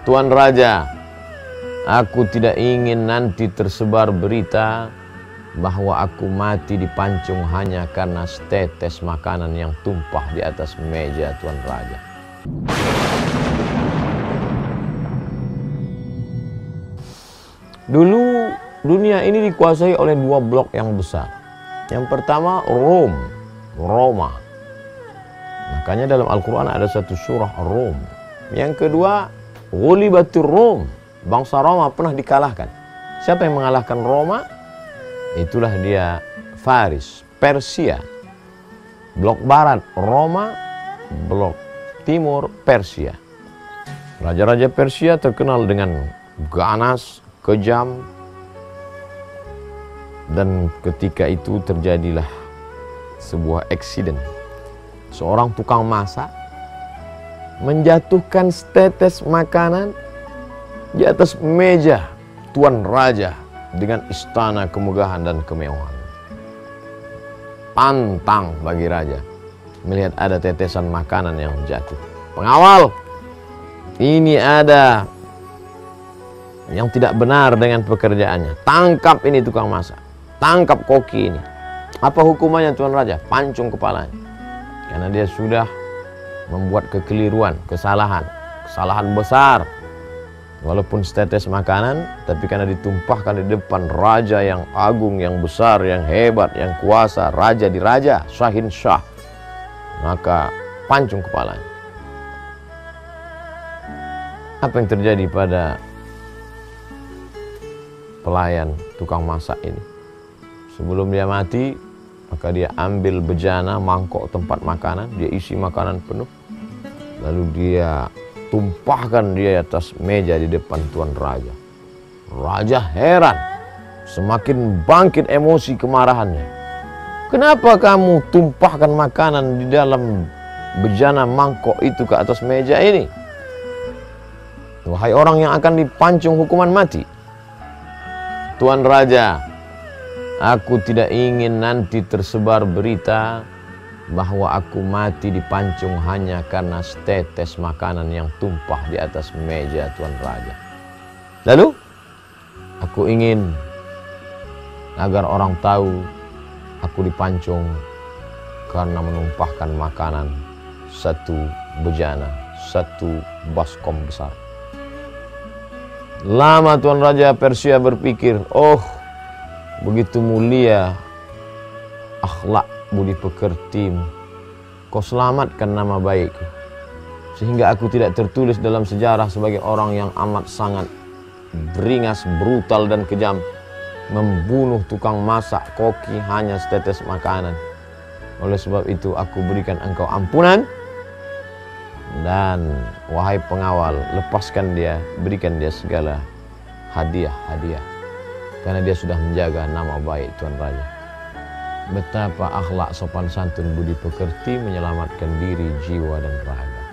Tuan Raja, aku tidak ingin nanti tersebar berita bahwa aku mati dipancung hanya karena setetes makanan yang tumpah di atas meja Tuan Raja. Dulu dunia ini dikuasai oleh dua blok yang besar. Yang pertama Roma. Makanya dalam Al-Quran ada satu surah Rom. Yang kedua Ghulibatur Rom. Bangsa Roma pernah dikalahkan. Siapa yang mengalahkan Roma? Itulah dia Faris, Persia. Blok barat Roma, blok timur Persia. Raja-raja Persia terkenal dengan ganas, kejam, dan ketika itu terjadilah sebuah eksiden. Seorang tukang masak menjatuhkan setetes makanan di atas meja Tuan Raja dengan istana kemegahan dan kemewahan. Pantang bagi raja melihat ada tetesan makanan yang jatuh. Pengawal, ini ada yang tidak benar dengan pekerjaannya. Tangkap ini tukang masak, tangkap koki ini. Apa hukumannya Tuan Raja? Pancung kepalanya. Karena dia sudah membuat kekeliruan, kesalahan besar. Walaupun setetes makanan, tapi karena ditumpahkan di depan raja yang agung, yang besar, yang hebat, yang kuasa, raja di raja, Shahin Shah, maka pancung kepalanya. Apa yang terjadi pada pelayan tukang masak ini? Sebelum dia mati, maka dia ambil bejana, mangkok tempat makanan, dia isi makanan penuh, lalu dia tumpahkan dia atas meja di depan Tuan Raja. Raja heran, semakin bangkit emosi kemarahannya. Kenapa kamu tumpahkan makanan di dalam bejana mangkok itu ke atas meja ini? Wahai orang yang akan dipancung hukuman mati. Tuan Raja, aku tidak ingin nanti tersebar berita bahwa aku mati dipancung hanya karena setetes makanan yang tumpah di atas meja Tuan Raja. Lalu, aku ingin agar orang tahu aku dipancung karena menumpahkan makanan satu bejana, satu baskom besar. Lama Tuan Raja Persia berpikir, oh begitu mulia akhlak budi pekertimu, kau selamatkan nama baikku, sehingga aku tidak tertulis dalam sejarah sebagai orang yang amat sangat beringas, brutal dan kejam, membunuh tukang masak koki hanya setetes makanan. Oleh sebab itu aku berikan engkau ampunan, dan wahai pengawal, lepaskan dia, berikan dia segala hadiah-hadiah, karena dia sudah menjaga nama baik Tuan Raja. Betapa akhlak sopan santun budi pekerti menyelamatkan diri, jiwa dan raga.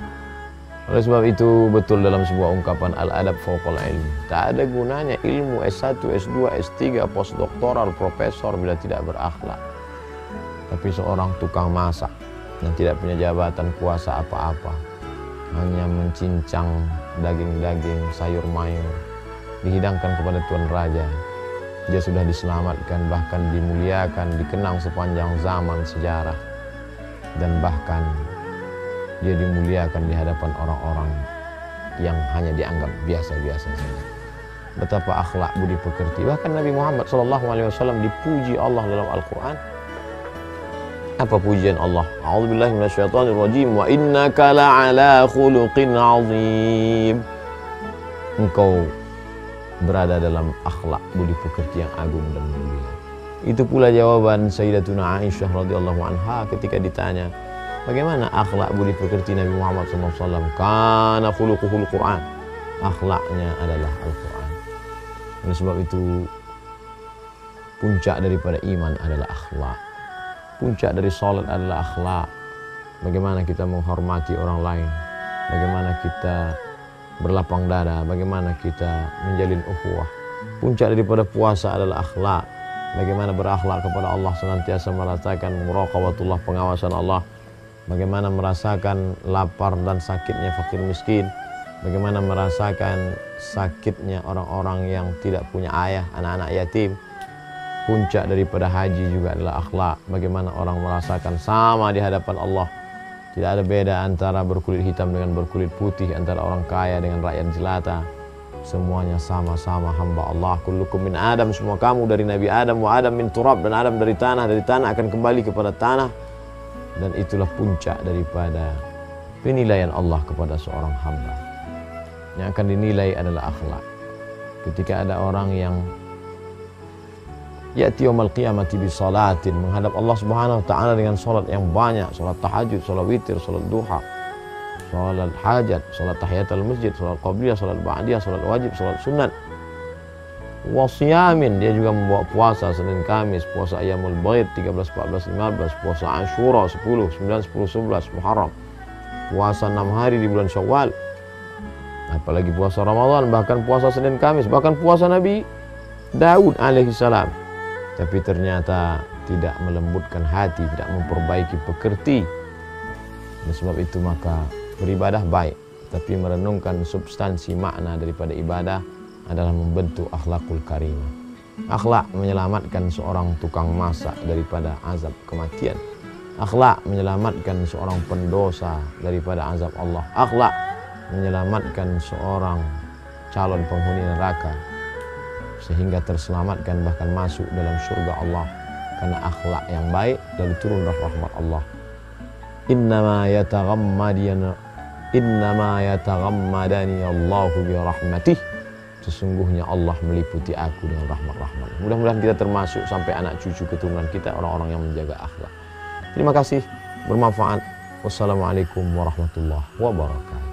Oleh sebab itu betul dalam sebuah ungkapan al-adab fawqal ilm, tak ada gunanya ilmu S1, S2, S3, postdoktoral, profesor bila tidak berakhlak. Tapi seorang tukang masak yang tidak punya jabatan kuasa apa-apa, hanya mencincang daging-daging, sayur mayur, dihidangkan kepada Tuan Raja, dia sudah diselamatkan, bahkan dimuliakan, dikenang sepanjang zaman sejarah, dan bahkan dia dimuliakan di hadapan orang-orang yang hanya dianggap biasa-biasa saja. Betapa akhlak budi pekerti. Bahkan Nabi Muhammad SAW dipuji Allah dalam Al-Quran. Apa pujian Allah? A'udzubillahi minasyaitonirrajim. Wa innaka la'ala khuluqin azim. Engkau berada dalam akhlak budi pekerti yang agung dan mulia. Itu pula jawaban Sayyidatuna Aisyah radhiyallahu anha ketika ditanya, bagaimana akhlak budi pekerti Nabi Muhammad SAW? Kana khuluquhul Quran. Akhlaknya adalah Al-Quran. Oleh sebab itu, puncak daripada iman adalah akhlak. Puncak dari salat adalah akhlak. Bagaimana kita menghormati orang lain, bagaimana kita berlapang dada, bagaimana kita menjalin ukhuwah. Puncak daripada puasa adalah akhlak. Bagaimana berakhlak kepada Allah, senantiasa merasakan muraqabatullah, pengawasan Allah. Bagaimana merasakan lapar dan sakitnya fakir miskin. bagaimana merasakan sakitnya orang-orang yang tidak punya ayah, anak-anak yatim. Puncak daripada haji juga adalah akhlak. Bagaimana orang merasakan sama di hadapan Allah. Tidak ada beda antara berkulit hitam dengan berkulit putih, antara orang kaya dengan rakyat jelata. Semuanya sama-sama hamba Allah. Kullukum min Adam, semua kamu dari Nabi Adam, wa Adam min turab, dan Adam dari tanah akan kembali kepada tanah. Dan itulah puncak daripada penilaian Allah kepada seorang hamba. Yang akan dinilai adalah akhlak. Ketika ada orang yang ya'ti yaumil qiyamati bi salatin, menghadap Allah Subhanahu wa taala dengan salat yang banyak, salat tahajud, salat witir, salat duha, salat hajat, salat tahiyatul masjid, salat qabliyah, salat ba'diyah, salat wajib, salat sunat. Wa siyamin, dia juga membawa puasa Senin Kamis, puasa Ayyamul Baid 13, 14, 15, puasa Asyura 10, 9, 10, 11 Muharram. Puasa 6 hari di bulan Syawal. Apalagi puasa Ramadan, bahkan puasa Senin Kamis, bahkan puasa Nabi Daud alaihi salam. Tapi ternyata tidak melembutkan hati, tidak memperbaiki pekerti. Dan sebab itu maka beribadah baik, tapi merenungkan substansi makna daripada ibadah adalah membentuk akhlakul karimah. Akhlak menyelamatkan seorang tukang masak daripada azab kematian. Akhlak menyelamatkan seorang pendosa daripada azab Allah. Akhlak menyelamatkan seorang calon penghuni neraka sehingga terselamatkan, bahkan masuk dalam surga Allah karena akhlak yang baik, lalu turun rahmat Allah. Innama yataghammadani Allahu bi rahmatih. Sesungguhnya Allah meliputi aku dengan rahmat-rahmat. Mudah-mudahan kita termasuk sampai anak cucu keturunan kita orang-orang yang menjaga akhlak. Terima kasih, bermanfaat. Wassalamualaikum warahmatullahi wabarakatuh.